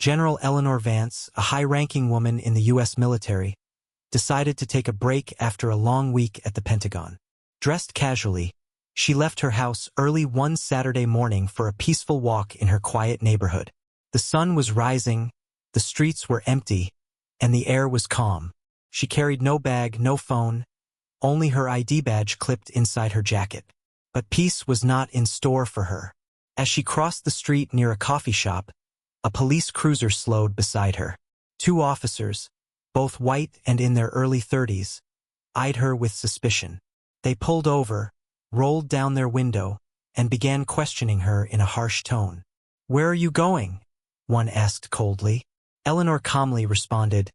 General Eleanor Vance, a high-ranking woman in the U.S. military, decided to take a break after a long week at the Pentagon. Dressed casually, she left her house early one Saturday morning for a peaceful walk in her quiet neighborhood. The sun was rising, the streets were empty, and the air was calm. She carried no bag, no phone, only her ID badge clipped inside her jacket. But peace was not in store for her. As she crossed the street near a coffee shop, a police cruiser slowed beside her. Two officers, both white and in their early 30s, eyed her with suspicion. They pulled over, rolled down their window, and began questioning her in a harsh tone. "Where are you going?" one asked coldly. Eleanor calmly responded,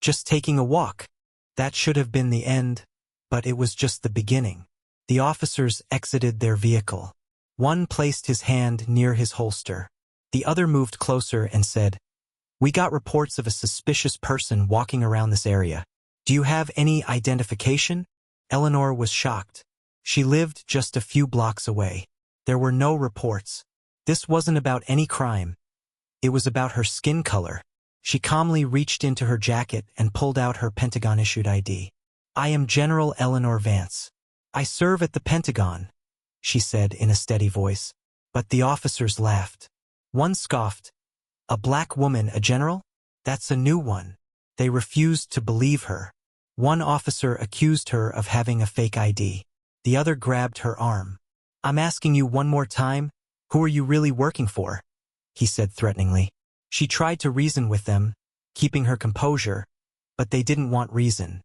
"Just taking a walk." That should have been the end, but it was just the beginning. The officers exited their vehicle. One placed his hand near his holster. The other moved closer and said, "We got reports of a suspicious person walking around this area. Do you have any identification?" Eleanor was shocked. She lived just a few blocks away. There were no reports. This wasn't about any crime. It was about her skin color. She calmly reached into her jacket and pulled out her Pentagon-issued ID. "I am General Eleanor Vance. I serve at the Pentagon," she said in a steady voice. But the officers laughed. One scoffed, "A black woman, a general? That's a new one." They refused to believe her. One officer accused her of having a fake ID. The other grabbed her arm. "I'm asking you one more time, who are you really working for?" he said threateningly. She tried to reason with them, keeping her composure, but they didn't want reason.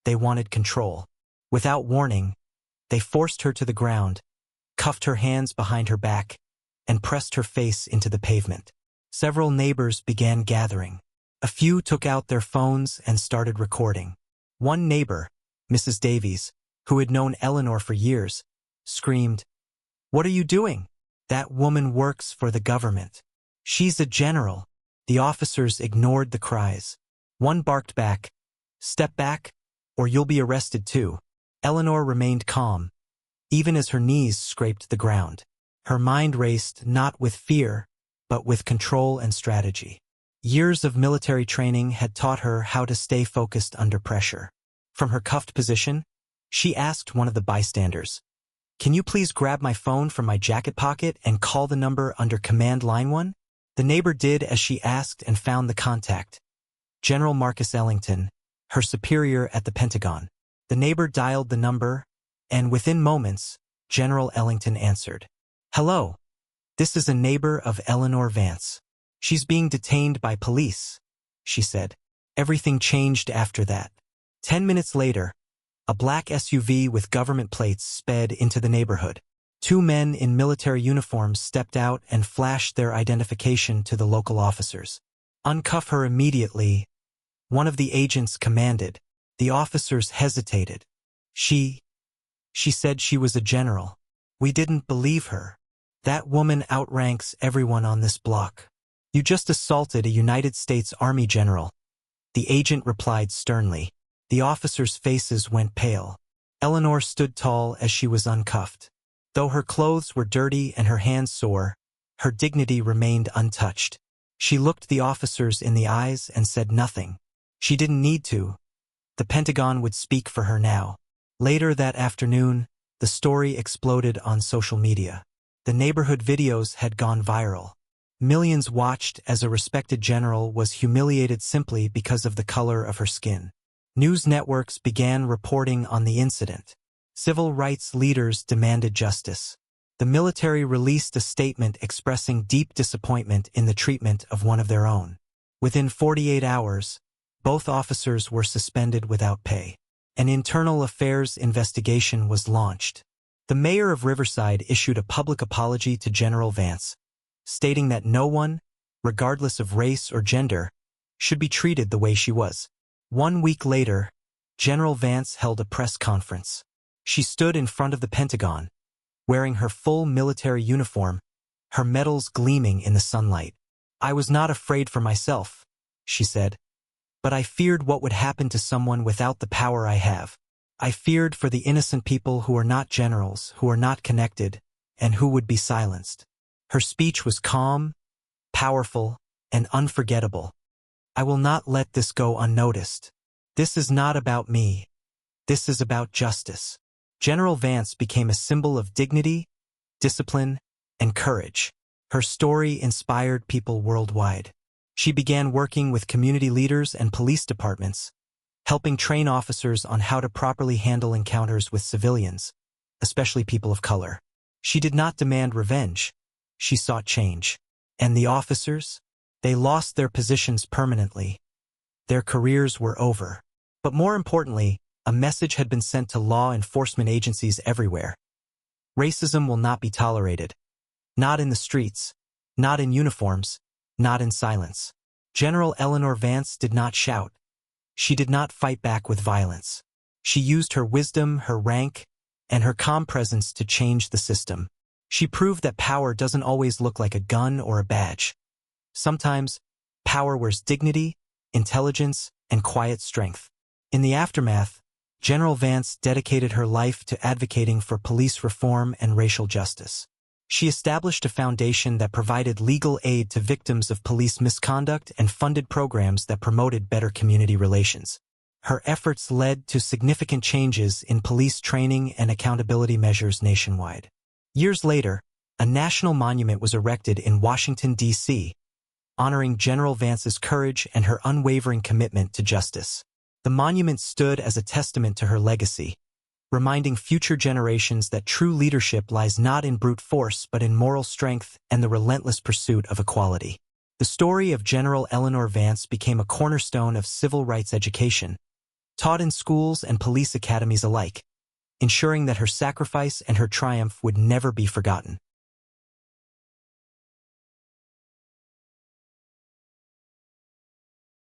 They wanted control. Without warning, they forced her to the ground, cuffed her hands behind her back, and pressed her face into the pavement. Several neighbors began gathering. A few took out their phones and started recording. One neighbor, Mrs. Davies, who had known Eleanor for years, screamed, "What are you doing? That woman works for the government. She's a general." The officers ignored the cries. One barked back, "Step back, or you'll be arrested too." Eleanor remained calm, even as her knees scraped the ground. Her mind raced not with fear, but with control and strategy. Years of military training had taught her how to stay focused under pressure. From her cuffed position, she asked one of the bystanders, "Can you please grab my phone from my jacket pocket and call the number under command line 1? The neighbor did as she asked and found the contact. General Marcus Ellington, her superior at the Pentagon. The neighbor dialed the number, and within moments, General Ellington answered. "Hello. This is a neighbor of Eleanor Vance. She's being detained by police," she said. Everything changed after that. 10 minutes later, a black SUV with government plates sped into the neighborhood. Two men in military uniforms stepped out and flashed their identification to the local officers. "Uncuff her immediately," one of the agents commanded. The officers hesitated. She said she was a general. We didn't believe her. That woman outranks everyone on this block. You just assaulted a United States Army general. The agent replied sternly. The officers' faces went pale. Eleanor stood tall as she was uncuffed. Though her clothes were dirty and her hands sore, her dignity remained untouched. She looked the officers in the eyes and said nothing. She didn't need to. The Pentagon would speak for her now. Later that afternoon, the story exploded on social media. The neighborhood videos had gone viral. Millions watched as a respected general was humiliated simply because of the color of her skin. News networks began reporting on the incident. Civil rights leaders demanded justice. The military released a statement expressing deep disappointment in the treatment of one of their own. Within 48 hours, both officers were suspended without pay. An internal affairs investigation was launched. The mayor of Riverside issued a public apology to General Vance, stating that no one, regardless of race or gender, should be treated the way she was. 1 week later, General Vance held a press conference. She stood in front of the Pentagon, wearing her full military uniform, her medals gleaming in the sunlight. "I was not afraid for myself," she said, "but I feared what would happen to someone without the power I have. I feared for the innocent people who are not generals, who are not connected, and who would be silenced." Her speech was calm, powerful, and unforgettable. I will not let this go unnoticed. This is not about me. This is about justice. General Vance became a symbol of dignity, discipline, and courage. Her story inspired people worldwide. She began working with community leaders and police departments, helping train officers on how to properly handle encounters with civilians, especially people of color. She did not demand revenge. She sought change. And the officers? They lost their positions permanently. Their careers were over. But more importantly, a message had been sent to law enforcement agencies everywhere. Racism will not be tolerated. Not in the streets, not in uniforms, not in silence. General Eleanor Vance did not shout. She did not fight back with violence. She used her wisdom, her rank, and her calm presence to change the system. She proved that power doesn't always look like a gun or a badge. Sometimes, power wears dignity, intelligence, and quiet strength. In the aftermath, General Vance dedicated her life to advocating for police reform and racial justice. She established a foundation that provided legal aid to victims of police misconduct and funded programs that promoted better community relations. Her efforts led to significant changes in police training and accountability measures nationwide. Years later, a national monument was erected in Washington, D.C., honoring General Vance's courage and her unwavering commitment to justice. The monument stood as a testament to her legacy, reminding future generations that true leadership lies not in brute force but in moral strength and the relentless pursuit of equality. The story of General Eleanor Vance became a cornerstone of civil rights education, taught in schools and police academies alike, ensuring that her sacrifice and her triumph would never be forgotten.